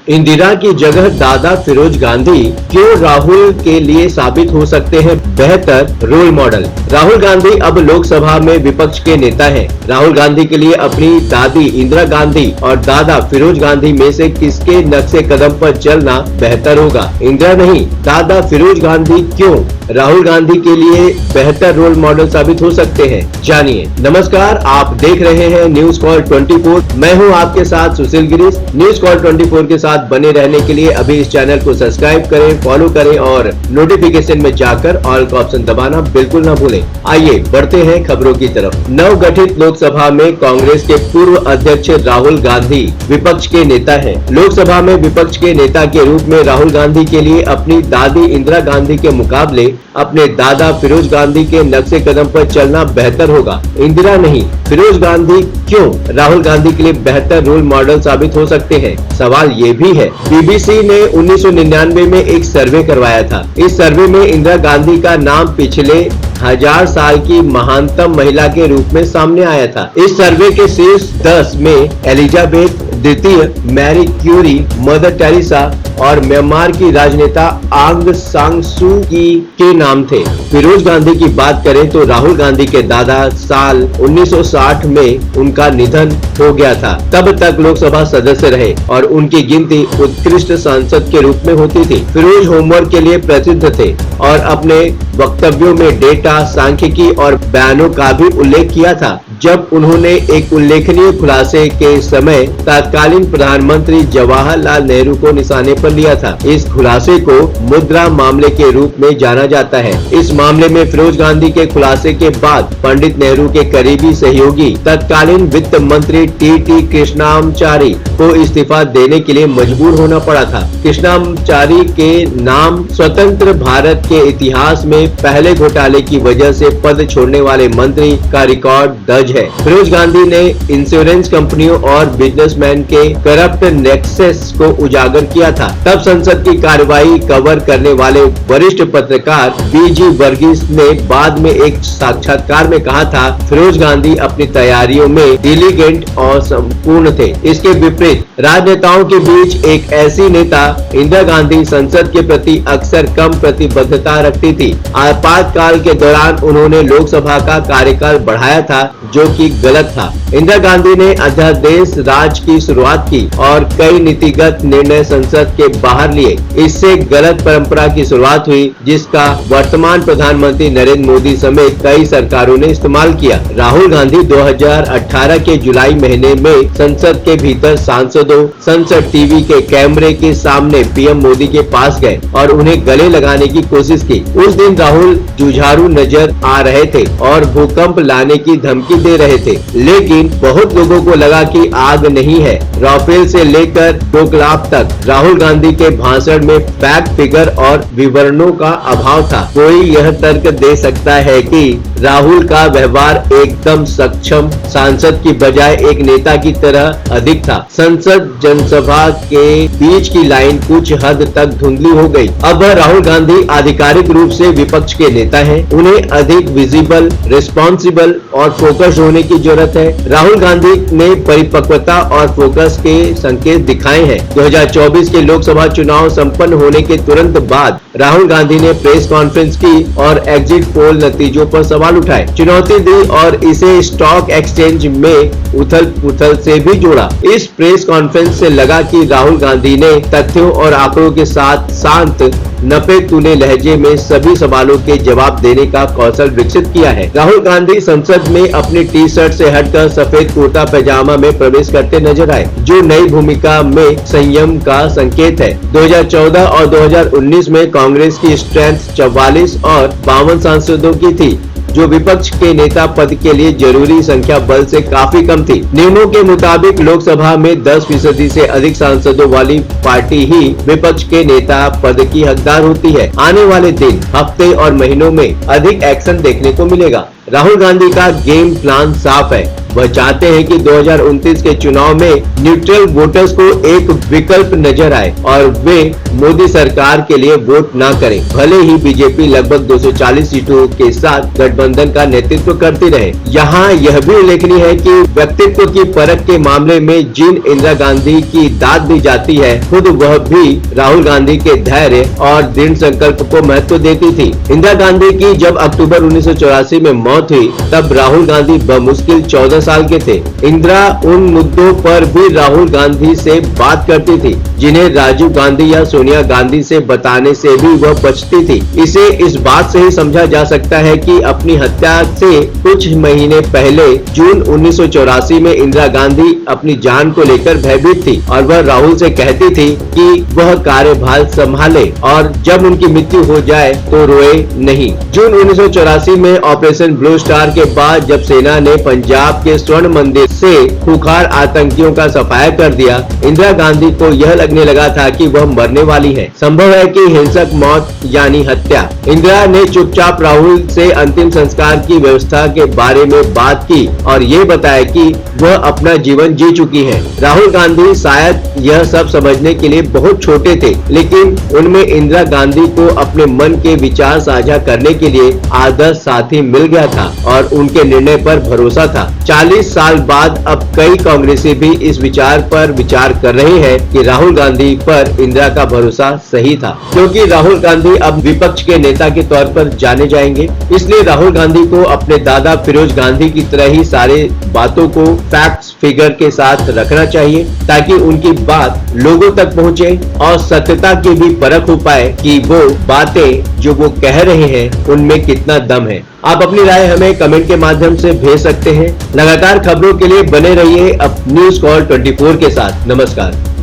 इंदिरा की जगह दादा फिरोज गांधी क्यों राहुल के लिए साबित हो सकते हैं बेहतर रोल मॉडल। राहुल गांधी अब लोकसभा में विपक्ष के नेता हैं। राहुल गांधी के लिए अपनी दादी इंदिरा गांधी और दादा फिरोज गांधी में से किसके नक्शे कदम पर चलना बेहतर होगा। इंदिरा नहीं, दादा फिरोज गांधी क्यों राहुल गांधी के लिए बेहतर रोल मॉडल साबित हो सकते हैं, जानिए। नमस्कार, आप देख रहे हैं न्यूज कॉल 24। मैं हूं आपके साथ सुशील गिरीश। न्यूज कॉल 24 के साथ बने रहने के लिए अभी इस चैनल को सब्सक्राइब करें, फॉलो करें और नोटिफिकेशन में जाकर ऑल का ऑप्शन दबाना बिल्कुल न भूलें। आइए बढ़ते हैं खबरों की तरफ। नवगठित लोकसभा में कांग्रेस के पूर्व अध्यक्ष राहुल गांधी विपक्ष के नेता हैं। लोकसभा में विपक्ष के नेता के रूप में राहुल गांधी के लिए अपनी दादी इंदिरा गांधी के मुकाबले अपने दादा फिरोज गांधी के नक्शे कदम पर चलना बेहतर होगा। इंदिरा नहीं, फिरोज गांधी क्यों राहुल गांधी के लिए बेहतर रोल मॉडल साबित हो सकते हैं, सवाल ये भी है। बीबीसी ने 1999 में एक सर्वे करवाया था। इस सर्वे में इंदिरा गांधी का नाम पिछले 1000 साल की महानतम महिला के रूप में सामने आया था। इस सर्वे के शीर्ष 10 में एलिजाबेथ द्वितीय, मैरी क्यूरी, मदर टेरेसा और म्यांमार की राजनेता आंग सान सू की के नाम थे। फिरोज गांधी की बात करें तो राहुल गांधी के दादा साल 1960 में उनका निधन हो गया था। तब तक लोकसभा सदस्य रहे और उनकी गिनती उत्कृष्ट सांसद के रूप में होती थी। फिरोज होमवर्क के लिए प्रसिद्ध थे और अपने वक्तव्यों में डेटा, सांख्यिकी और बयानों का भी उल्लेख किया था। जब उन्होंने एक उल्लेखनीय खुलासे के समय तत्कालीन प्रधानमंत्री जवाहरलाल नेहरू को निशाने पर लिया था। इस खुलासे को मुद्रा मामले के रूप में जाना जाता है। इस मामले में फिरोज गांधी के खुलासे के बाद पंडित नेहरू के करीबी सहयोगी तत्कालीन वित्त मंत्री टी कृष्णामाचारी को इस्तीफा देने के लिए मजबूर होना पड़ा था। कृष्णामाचारी के नाम स्वतंत्र भारत के इतिहास में पहले घोटाले की वजह से पद छोड़ने वाले मंत्री का रिकॉर्ड दर्ज है। फिरोज गांधी ने इंश्योरेंस कंपनियों और बिजनेसमैन के करप्ट नेक्सस को उजागर किया था। तब संसद की कार्रवाई कवर करने वाले वरिष्ठ पत्रकार बीजी वर्गीस ने बाद में एक साक्षात्कार में कहा था, फिरोज गांधी अपनी तैयारियों में डिलीगेंट और संपूर्ण थे। इसके विपरीत राजनेताओं के बीच एक ऐसी नेता इंदिरा गांधी संसद के प्रति अक्सर कम प्रतिबद्धता रखती थी। आपातकाल के दौरान उन्होंने लोकसभा का कार्यकाल बढ़ाया था, जो कि गलत था। इंदिरा गांधी ने अध्यादेश राज की शुरुआत की और कई नीतिगत निर्णय संसद के बाहर लिए। इससे गलत परंपरा की शुरुआत हुई, जिसका वर्तमान प्रधानमंत्री नरेंद्र मोदी समेत कई सरकारों ने इस्तेमाल किया। राहुल गांधी 2018 के जुलाई महीने में संसद के भीतर सांसदों, संसद टीवी के कैमरे के सामने पीएम मोदी के पास गए और उन्हें गले लगाने की कोशिश की। उस दिन राहुल जुझारू नजर आ रहे थे और भूकंप लाने की धमकी दे रहे थे, लेकिन बहुत लोगों को लगा कि आग नहीं है। राफेल से लेकर डोकलाम तक राहुल गांधी के भाषण में फैक्ट, फिगर और विवरणों का अभाव था। कोई यह तर्क दे सकता है कि राहुल का व्यवहार एकदम सक्षम सांसद की बजाय एक नेता की तरह अधिक था। संसद जनसभा के बीच की लाइन कुछ हद तक धुंधली हो गई। अब राहुल गांधी आधिकारिक रूप से विपक्ष के नेता हैं। उन्हें अधिक विजिबल, रिस्पॉन्सिबल और फोकस होने की जरूरत है। राहुल गांधी ने परिपक्वता और फोकस के संकेत दिखाए हैं। 2024 के लोकसभा चुनाव संपन्न होने के तुरंत बाद राहुल गांधी ने प्रेस कॉन्फ्रेंस की और एग्जिट पोल नतीजों पर सवाल उठाए, चुनौती दी और इसे स्टॉक एक्सचेंज में उथल पुथल से भी जोड़ा। इस प्रेस कॉन्फ्रेंस से लगा कि राहुल गांधी ने तथ्यों और आंकड़ों के साथ शांत, नपे तुले लहजे में सभी सवालों के जवाब देने का कौशल विकसित किया है। राहुल गांधी संसद में अपनी टी शर्ट से हटकर सफेद कुर्ता पैजामा में प्रवेश करते नजर आए, जो नई भूमिका में संयम का संकेत है। 2014 और 2019 में कांग्रेस की स्ट्रेंथ 44 और 52 सांसदों की थी, जो विपक्ष के नेता पद के लिए जरूरी संख्या बल से काफी कम थी। नियमों के मुताबिक लोकसभा में 10% से अधिक सांसदों वाली पार्टी ही विपक्ष के नेता पद की हकदार होती है। आने वाले दिन, हफ्ते और महीनों में अधिक एक्शन देखने को मिलेगा। राहुल गांधी का गेम प्लान साफ है। वह चाहते हैं कि 2029 के चुनाव में न्यूट्रल वोटर्स को एक विकल्प नजर आए और वे मोदी सरकार के लिए वोट न करें, भले ही बीजेपी लगभग 240 सीटों के साथ गठबंधन का नेतृत्व करती रहे। यहाँ यह भी उल्लेखनीय है कि व्यक्तित्व की परख के मामले में जिन इंदिरा गांधी की दाद दी जाती है, खुद वह भी राहुल गांधी के धैर्य और दृढ़ संकल्प को महत्व देती थी। इंदिरा गांधी की जब अक्टूबर 1984 में मौत हुई, तब राहुल गांधी बमुश्किल 14 साल के थे। इंदिरा उन मुद्दों पर भी राहुल गांधी से बात करती थी जिन्हें राजीव गांधी या सोनिया गांधी से बताने से भी वह बचती थी। इसे इस बात से ही समझा जा सकता है कि अपनी हत्या से कुछ महीने पहले जून 1984 में इंदिरा गांधी अपनी जान को लेकर भयभीत थी और वह राहुल से कहती थी कि वह कार्यभार संभाले और जब उनकी मृत्यु हो जाए तो रोए नहीं। जून 1984 में ऑपरेशन ब्लू स्टार के बाद जब सेना ने पंजाब के स्वर्ण मंदिर से खूंखार आतंकियों का सफाया कर दिया, इंदिरा गांधी को यह लगने लगा था कि वह मरने वाली है। संभव है कि हिंसक मौत यानी हत्या। इंदिरा ने चुपचाप राहुल से अंतिम संस्कार की व्यवस्था के बारे में बात की और ये बताया कि वह अपना जीवन जी चुकी है। राहुल गांधी शायद यह सब समझने के लिए बहुत छोटे थे, लेकिन उनमें इंदिरा गांधी को अपने मन के विचार साझा करने के लिए आदर्श साथी मिल गया था और उनके निर्णय पर भरोसा था। 40 साल बाद अब कई कांग्रेसी भी इस विचार पर विचार कर रहे हैं कि राहुल गांधी पर इंदिरा का भरोसा सही था, क्योंकि राहुल गांधी अब विपक्ष के नेता के तौर पर जाने जाएंगे। इसलिए राहुल गांधी को अपने दादा फिरोज गांधी की तरह ही सारे बातों को फैक्ट्स फिगर के साथ रखना चाहिए, ताकि उनकी बात लोगों तक पहुंचे और सत्यता की भी परख हो पाए कि वो बातें जो वो कह रहे हैं उनमें कितना दम है। आप अपनी राय हमें कमेंट के माध्यम से भेज सकते हैं। लगातार खबरों के लिए बने रहिए अब न्यूज़ कॉल 24 के साथ। नमस्कार।